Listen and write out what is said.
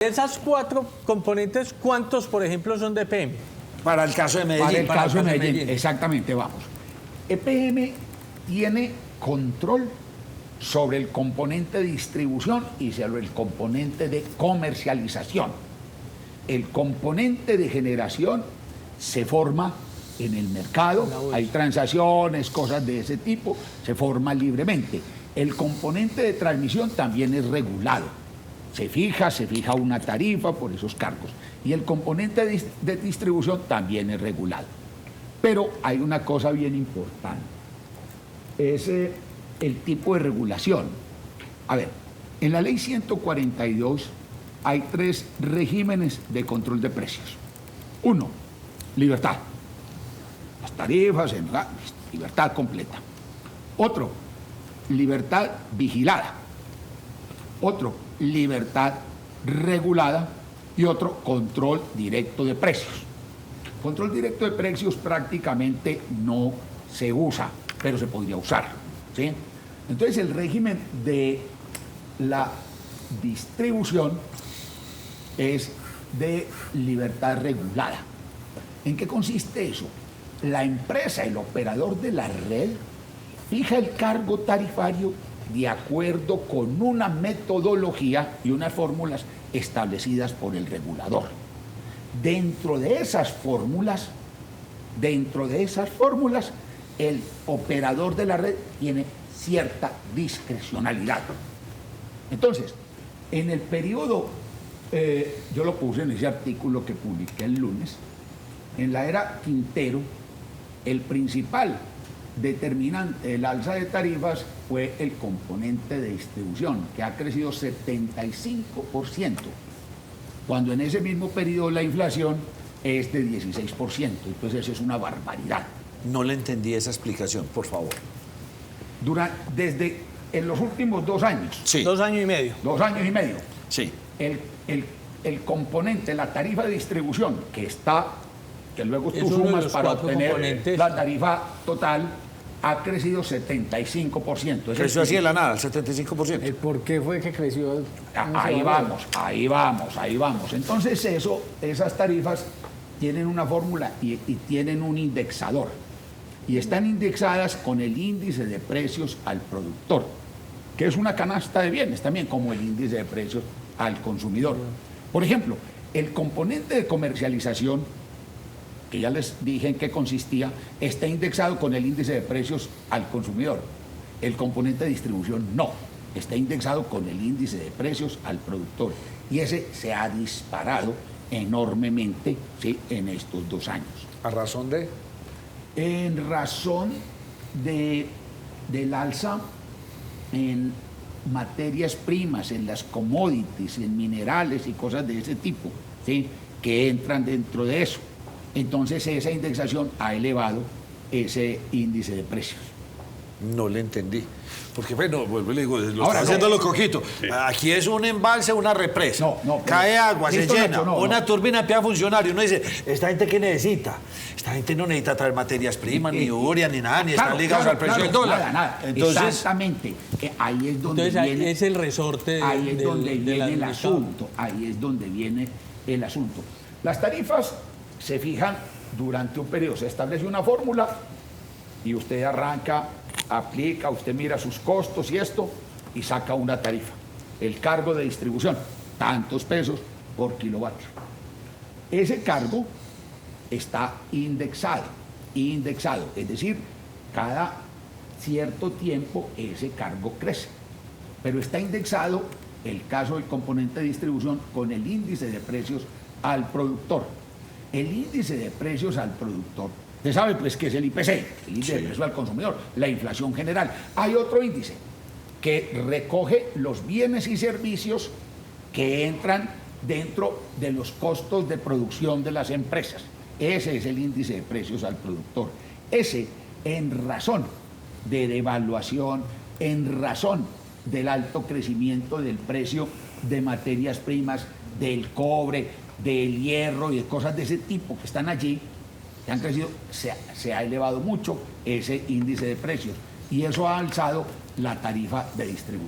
Esas cuatro componentes, ¿cuántos, por ejemplo, son de EPM? Para el caso de Medellín. Para el caso de Medellín, exactamente, vamos. EPM tiene control sobre el componente de distribución y sobre el componente de comercialización. El componente de generación se forma en el mercado, hay transacciones, cosas de ese tipo, se forma libremente. El componente de transmisión también es regulado. Se fija una tarifa por esos cargos. Y el componente de distribución también es regulado. Pero hay una cosa bien importante. Es el tipo de regulación. A ver, en la ley 142 hay 3 regímenes de control de precios. 1, libertad. Las tarifas, libertad completa. Otro, libertad vigilada. Otro, libertad regulada. Y otro, control directo de precios. Control directo de precios prácticamente no se usa, pero se podría usar, ¿sí? Entonces el régimen de la distribución es de libertad regulada. ¿En qué consiste eso? La empresa, el operador de la red, fija el cargo tarifario de acuerdo con una metodología y unas fórmulas establecidas por el regulador. Dentro de esas fórmulas, el operador de la red tiene cierta discrecionalidad. Entonces, en el periodo, yo lo puse en ese artículo que publiqué el lunes, en la era Quintero, el principal determinante del alza de tarifas fue el componente de distribución, que ha crecido 75%, cuando en ese mismo periodo la inflación es de 16%. Entonces eso es una barbaridad. No le entendí esa explicación, por favor. Desde en los últimos 2 años. Sí. 2 años y medio. 2 años y medio. Sí. El componente, la tarifa de distribución, que luego tú Es uno de sumas los para 4 obtener componentes. la tarifa total, ha crecido 75%. Creció así de la nada, el 75%. ¿El por qué fue que creció? Ahí vamos. Entonces esas tarifas tienen una fórmula y tienen un indexador. Y están indexadas con el índice de precios al productor, que es una canasta de bienes también, como el índice de precios al consumidor. Por ejemplo, el componente de comercialización, que ya les dije en qué consistía, está indexado con el índice de precios al consumidor. El componente de distribución no, está indexado con el índice de precios al productor. Y ese se ha disparado enormemente, ¿sí?, en estos 2 años. ¿A razón de? En razón del alza en materias primas, en las commodities, en minerales y cosas de ese tipo, ¿sí?, que entran dentro de eso. Entonces esa indexación ha elevado ese índice de precios. No le entendí. Porque, bueno, vuelvo y le digo, lo Ahora, está haciendo lo coquito. Aquí es un embalse, una represa. No, cae agua, se listo, llena. Nacho, no. Una turbina empieza a funcionar y uno dice, ¿esta gente qué necesita? Esta gente no necesita traer materias primas, ni uria, ni nada, ni están ligados al precio del dólar. Nada. Entonces, exactamente. Ahí es donde Entonces ahí viene, es el resorte ahí es donde del viene el administrador. asunto. Ahí es donde viene el asunto. Las tarifas se fijan durante un periodo. Se establece una fórmula y usted arranca, aplica, usted mira sus costos y esto, y saca una tarifa. El cargo de distribución, tantos pesos por kilovatio. Ese cargo está indexado, es decir, cada cierto tiempo ese cargo crece. Pero está indexado, el caso del componente de distribución, con el índice de precios al productor. El índice de precios al productor, usted sabe pues que es el IPC, el índice de precios al consumidor, la inflación general. Hay otro índice que recoge los bienes y servicios que entran dentro de los costos de producción de las empresas. Ese es el índice de precios al productor. Ese, en razón de devaluación, en razón del alto crecimiento del precio de materias primas, del cobre, del hierro y de cosas de ese tipo que están allí, que han crecido, se ha elevado mucho ese índice de precios y eso ha alzado la tarifa de distribución.